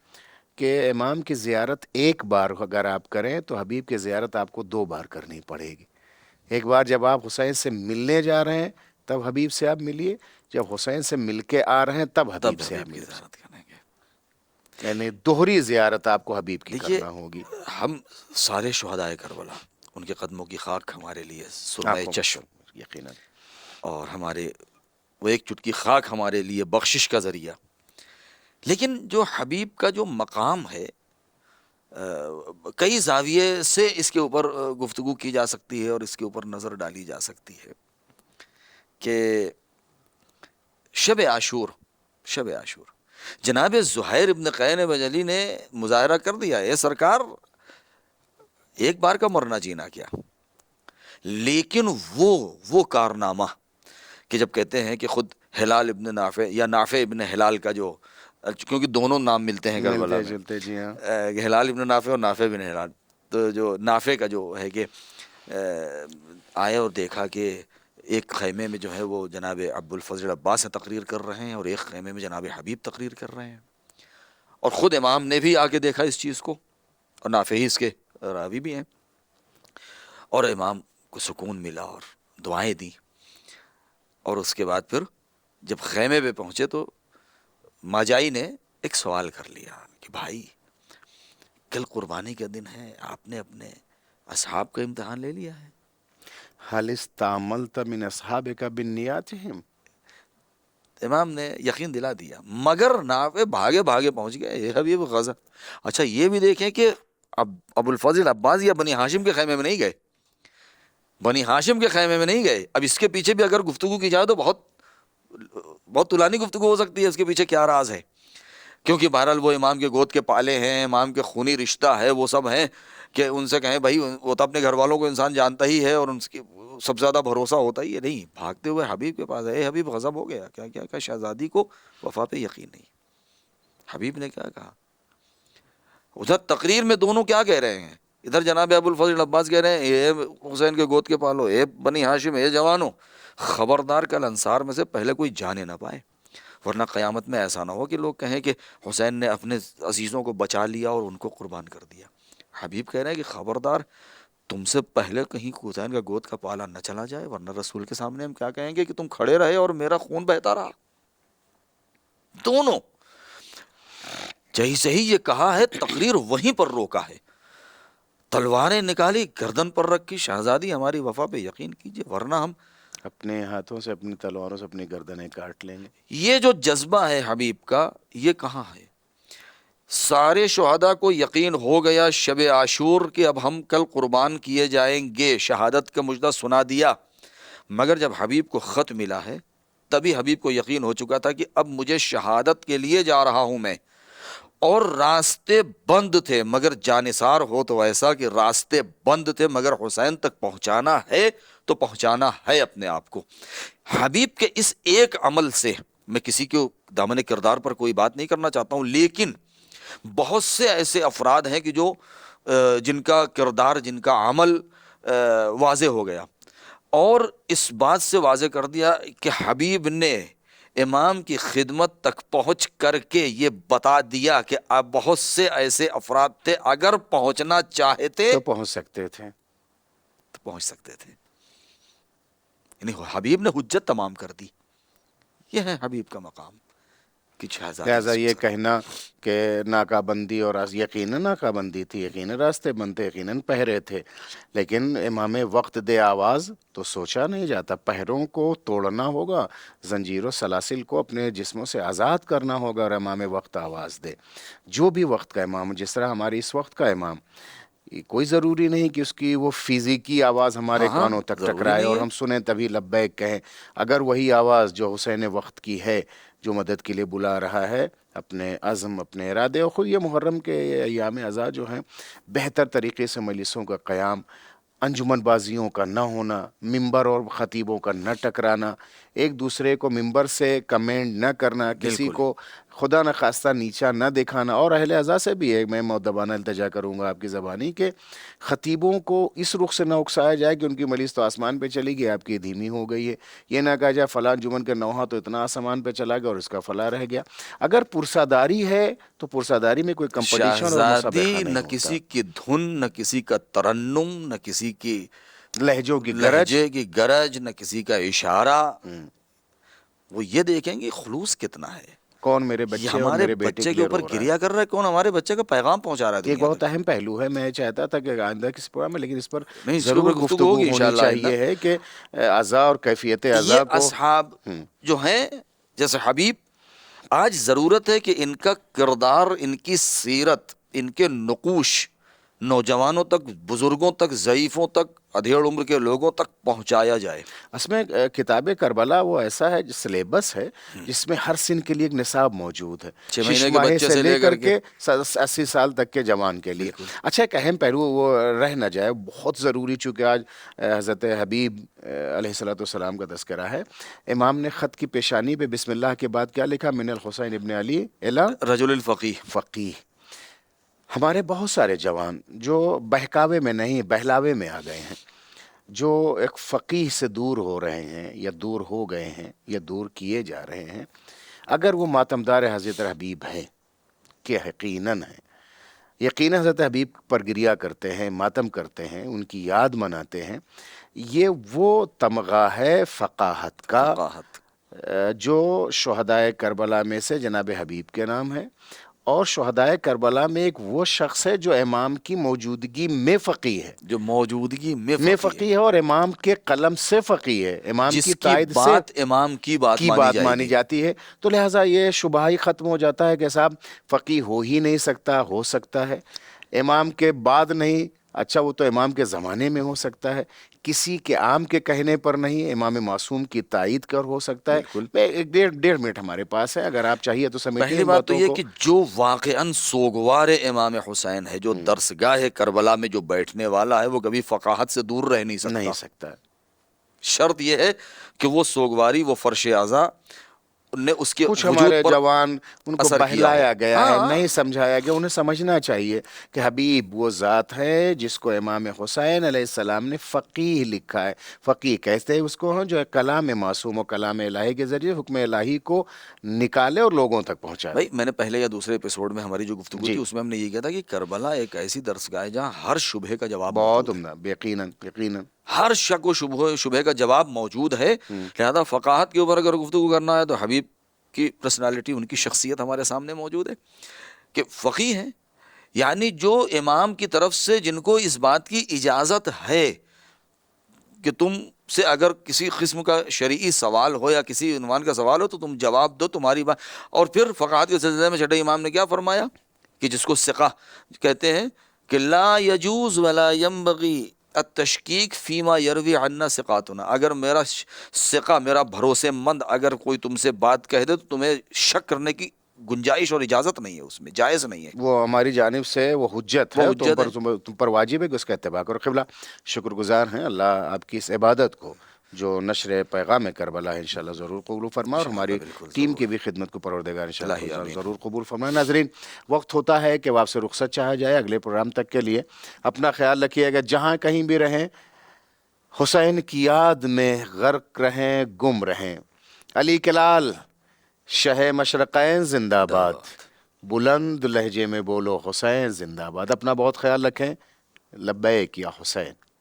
کہ امام کی زیارت ایک بار اگر آپ کریں تو حبیب کی زیارت آپ کو 2 بار کرنی پڑے گی. ایک بار جب آپ حسین سے ملنے جا رہے ہیں تب حبیب سے آپ ملیے، جب حسین سے مل کے آ رہے ہیں تب حبیب سے آپ ملیے. زیارت کریں گے. یعنی دوہری زیارت آپ کو حبیب کی کرنا ہوگی. ہم سارے شہدائے کربلا، ان کے قدموں کی خاک ہمارے لیے سرمۂ چشم، یقیناً، اور ہمارے وہ ایک چٹکی خاک ہمارے لیے بخشش کا ذریعہ. لیکن جو حبیب کا جو مقام ہے، کئی زاویے سے اس کے اوپر گفتگو کی جا سکتی ہے اور اس کے اوپر نظر ڈالی جا سکتی ہے کہ شب عاشور جناب زہیر ابن قین بجلی نے مظاہرہ کر دیا، اے سرکار ایک بار کا مرنا جینا کیا. لیکن وہ کارنامہ کہ جب کہتے ہیں کہ خود ہلال ابن نافع یا نافع ابن ہلال کا جو، کیونکہ دونوں نام ملتے ہیں کربلا میں، جلتے جی ہاں، ہلال ابن نافع اور نافع ابن ہلال. تو جو نافع کا جو ہے کہ آئے اور دیکھا کہ ایک خیمے میں جو ہے وہ جناب ابو الفضل عباس تقریر کر رہے ہیں اور ایک خیمے میں جناب حبیب تقریر کر رہے ہیں، اور خود امام نے بھی آ کے دیکھا اس چیز کو، اور نافع ہی اس کے راوی بھی ہیں. اور امام کو سکون ملا اور دعائیں دیں. اور اس کے بعد پھر جب خیمے پہ پہنچے تو ماجائی نے ایک سوال کر لیا کہ بھائی کل قربانی کا دن ہے، آپ نے اپنے اصحاب کا امتحان لے لیا ہے؟ حل استعملت من اصحابک بالنیاتہم. امام نے یقین دلا دیا، مگر نافع بھاگے پہنچ گئے. یہ حبیب غزہ. اچھا یہ بھی دیکھیں کہ اب ابو الفضل عباس یا بنی ہاشم کے خیمے میں نہیں گئے، بنی ہاشم کے خیمے میں نہیں گئے. اب اس کے پیچھے بھی اگر گفتگو کی جائے تو بہت طولانی گفتگو ہو سکتی ہے اس کے پیچھے کیا راز ہے، کیونکہ بہرحال وہ امام کے گود کے پالے ہیں، امام کے خونی رشتہ ہے، وہ سب ہیں کہ ان سے کہیں بھائی وہ تو اپنے گھر والوں کو انسان جانتا ہی ہے اور ان کی سب سے زیادہ بھروسہ ہوتا ہی ہے. نہیں، بھاگتے ہوئے حبیب کے پاس اے حبیب غضب ہو گیا. کیا شہزادی کو وفا پہ یقین نہیں. حبیب نے کیا کہا؟ ادھر تقریر میں دونوں کیا کہہ رہے ہیں، ادھر جناب ابو الفضل عباس کہہ رہے ہیں اے حسین کے گود کے پالو، اے بنی ہاشم، اے جوانو، خبردار کل انصار میں سے پہلے کوئی جانے نہ پائے، ورنہ قیامت میں ایسا نہ ہو کہ لوگ کہیں کہ حسین نے اپنے عزیزوں کو بچا لیا اور ان کو قربان کر دیا. حبیب کہہ رہے ہیں کہ خبردار تم سے پہلے کہیں حسین کا گود کا پالا نہ چلا جائے، ورنہ رسول کے سامنے ہم کیا کہیں گے کہ تم کھڑے رہے اور میرا خون بہتا رہا. دونوں جیسے ہی یہ کہا ہے تقریر وہیں پر روکا ہے، تلواریں نکالی، گردن پر رکھی، شہزادی ہماری وفا پہ یقین کیجئے ورنہ ہم اپنے ہاتھوں سے، اپنی تلواروں سے اپنی گردنیں کاٹ لیں گے. یہ جو جذبہ ہے حبیب کا، یہ کہاں ہے؟ سارے شہداء کو یقین ہو گیا شب عاشور کہ اب ہم کل قربان کیے جائیں گے، شہادت کا مجدہ سنا دیا. مگر جب حبیب کو خط ملا ہے تبھی حبیب کو یقین ہو چکا تھا کہ اب مجھے شہادت کے لیے جا رہا ہوں میں، اور راستے بند تھے. مگر جانثار ہو تو ایسا کہ راستے بند تھے مگر حسین تک پہنچانا ہے تو پہنچانا ہے اپنے آپ کو. حبیب کے اس ایک عمل سے، میں کسی کے دامن کردار پر کوئی بات نہیں کرنا چاہتا ہوں، لیکن بہت سے ایسے افراد ہیں کہ جو جن کا کردار، جن کا عمل واضح ہو گیا، اور اس بات سے واضح کر دیا کہ حبیب نے امام کی خدمت تک پہنچ کر کے یہ بتا دیا کہ اب بہت سے ایسے افراد تھے اگر پہنچنا چاہتے تو پہنچ سکتے تھے. تو پہنچ سکتے تھے. یعنی حبیب نے حجت تمام کر دی. یہ ہے حبیب کا مقام کہ لہٰذا یہ کہنا کہ ناکہ بندی اور یقیناً ناکہ بندی تھی، یقیناً راستے بنتے، یقیناً پہرے تھے، لیکن امام وقت دے آواز تو سوچا نہیں جاتا. پہروں کو توڑنا ہوگا، زنجیر و سلاسل کو اپنے جسموں سے آزاد کرنا ہوگا، اور امام وقت آواز دے. جو بھی وقت کا امام، جس طرح ہماری اس وقت کا امام، کوئی ضروری نہیں کہ اس کی وہ فزیکی آواز ہمارے کانوں تک ٹکرائے اور ہم سنیں تبھی لبیک کہیں. اگر وہی آواز جو حسین وقت کی ہے، جو مدد کے لیے بلا رہا ہے، اپنے عزم، اپنے ارادے، اور خود یہ محرم کے ایام عزا جو ہیں، بہتر طریقے سے مجلسوں کا قیام، انجمن بازیوں کا نہ ہونا، ممبر اور خطیبوں کا نہ ٹکرانا، ایک دوسرے کو ممبر سے کمنٹ نہ کرنا، کسی کو خدا نخواستہ نیچا نہ دکھانا. اور اہل عزا سے بھی ہے، میں مؤدبانہ التجا کروں گا آپ کی زبانی، کہ خطیبوں کو اس رخ سے نہ اکسایا جائے کہ ان کی مجلس تو آسمان پہ چلی گئی، آپ کی دھیمی ہو گئی ہے. یہ نہ کہا جائے فلاں جمن کے نوحہ تو اتنا آسمان پہ چلا گیا اور اس کا فلاں رہ گیا. اگر پرساداری ہے تو پرساداری میں کوئی کمپٹیشن اور مسابقہ شہزادی نہیں نہ ہوتا. کسی کی دھن، نہ کسی کا ترنم، نہ کسی کی لہجوں کی گرج، لہجے کی گرج، نہ کسی کا اشارہ. وہ یہ دیکھیں گے خلوص کتنا ہے. کون میرے یہ بچے اور ہمارے میرے بیٹے بچے کے کے اوپر گریا کر رہا ہے، کون ہمارے بچے کا پیغام پہنچا رہا ہے ایک دنیا بہت تک. اہم پہلو ہے. میں چاہتا تھا کہ آئندہ کسی پروگرام میں، لیکن اس پر نہیں، اس کے ضرور اوپر گفتگو ہوگی ہونی انشاءاللہ چاہیے ہے کہ اعضاء اور کیفیت اعضاء یہ کو. اصحاب جو ہیں جیسے حبیب، آج ضرورت ہے کہ ان کا کردار، ان کی سیرت، ان کے نقوش نوجوانوں تک، بزرگوں تک، ضعیفوں تک، ادھیڑ عمر کے لوگوں تک پہنچایا جائے. اس میں کتاب کربلا وہ ایسا ہے جو سلیبس ہے جس میں ہر سن کے لیے ایک نصاب موجود ہے، 6 مہینے 6 کے ماہ بچے سے لے کر کے 80 سال تک کے جوان کے لیے. اچھا، ایک اہم پہلو وہ رہ نہ جائے، بہت ضروری، چونکہ آج حضرت حبیب علیہ الصلوۃ والسلام کا تذکرہ ہے. امام نے خط کی پیشانی پہ بسم اللہ کے بعد کیا لکھا؟ من الحسین ابن علی الی رجل الفقیہ. فقیہ. ہمارے بہت سارے جوان جو بہکاوے میں نہیں، بہلاوے میں آ گئے ہیں، جو ایک فقیہ سے دور ہو رہے ہیں، یا دور ہو گئے ہیں، یا دور کیے جا رہے ہیں. اگر وہ ماتمدار حضرت حبیب ہیں، کہ یقیناً ہے، یقیناً حضرت حبیب پر گریا کرتے ہیں، ماتم کرتے ہیں، ان کی یاد مناتے ہیں، یہ وہ تمغہ ہے فقاہت کا جو شہدائے کربلا میں سے جناب حبیب کے نام ہے. اور شہدائے کربلا میں ایک وہ شخص ہے جو امام کی موجودگی میں فقیہ ہے، جو موجودگی میں فقیہ ہے، اور امام کے قلم سے فقیہ ہے، امام جس کی کی تائید بات سے امام کی بات مانی جاتی ہے. تو لہٰذا یہ شبہ ہی ختم ہو جاتا ہے کہ صاحب فقیہ ہو ہی نہیں سکتا. ہو سکتا ہے امام کے بعد نہیں، اچھا وہ تو امام کے زمانے میں ہو سکتا ہے، کسی کے عام کے کہنے پر نہیں، امام معصوم کی تائید کر ہو سکتا ہے. ایک ڈیڑھ منٹ ہمارے پاس ہے، اگر آپ چاہیے تو سمیٹیں پہلی بات تو یہ کہ جو واقعاً سوگوار امام حسین ہے، جو درسگاہ کربلا میں جو بیٹھنے والا ہے، وہ کبھی فقاہت سے دور رہ نہیں سکتا. شرط یہ ہے کہ وہ سوگواری، وہ فرش اعضا نے اس کے کچھ ہمارے جوان ان کو بہلایا گیا ہے، ہاں. نہیں سمجھایا گیا. انہیں سمجھنا چاہیے کہ حبیب وہ ذات ہے جس کو امام حسین علیہ السلام نے فقیہ لکھا ہے. فقیہ کہتے ہیں اس کو ہیں جو ہے کلام معصوم و کلام الہی کے ذریعے حکم الہی کو نکالے اور لوگوں تک پہنچائے. بھائی میں نے پہلے یا دوسرے ایپیسوڈ میں ہماری جو گفتگو تھی اس میں ہم نے یہ کہا تھا کہ کربلا ایک ایسی درسگاہ ہے جہاں ہر شبہ کا جواب بہت عمدہ، یقیناً ہر شک و شبہ کا جواب موجود ہے. لہذا فقاہت کے اوپر اگر گفتگو کرنا ہے تو حبیب کی پرسنالٹی، ان کی شخصیت ہمارے سامنے موجود ہے کہ فقیہ ہیں، یعنی جو امام کی طرف سے جن کو اس بات کی اجازت ہے کہ تم سے اگر کسی قسم کا شرعی سوال ہو یا کسی عنوان کا سوال ہو تو تم جواب دو، تمہاری بات. اور پھر فقاہت کے سلسلے میں چھٹے امام نے کیا فرمایا کہ جس کو ثقہ کہتے ہیں کہ لا یجوز ولا ینبغی التشکیک فیما یروی عنا ثقاتنا. اگر میرا ثقہ، میرا بھروسے مند اگر کوئی تم سے بات کہہ دے تو تمہیں شک کرنے کی گنجائش اور اجازت نہیں ہے، اس میں جائز نہیں ہے. وہ ہماری جانب سے وہ حجت ہے، تم پر واجب ہے کہ اس کا اتباع کرو. قبلہ شکر گزار ہیں اللہ آپ کی اس عبادت کو جو نشر پیغام کربلا ہے انشاءاللہ ضرور قبول فرمائے، اور ہماری ٹیم کی بھی خدمت کو پروردگار انشاءاللہ ضرور قبول فرمائے. ناظرین، وقت ہوتا ہے کہ آپ سے رخصت چاہا جائے اگلے پروگرام تک کے لیے. اپنا خیال رکھیے گا، جہاں کہیں بھی رہیں حسین کی یاد میں غرق رہیں گم رہیں. علی کے لال شہ مشرقین زندہ باد. بلند لہجے میں بولو حسین زندہ باد. اپنا بہت خیال رکھیں. لبیک یا حسین.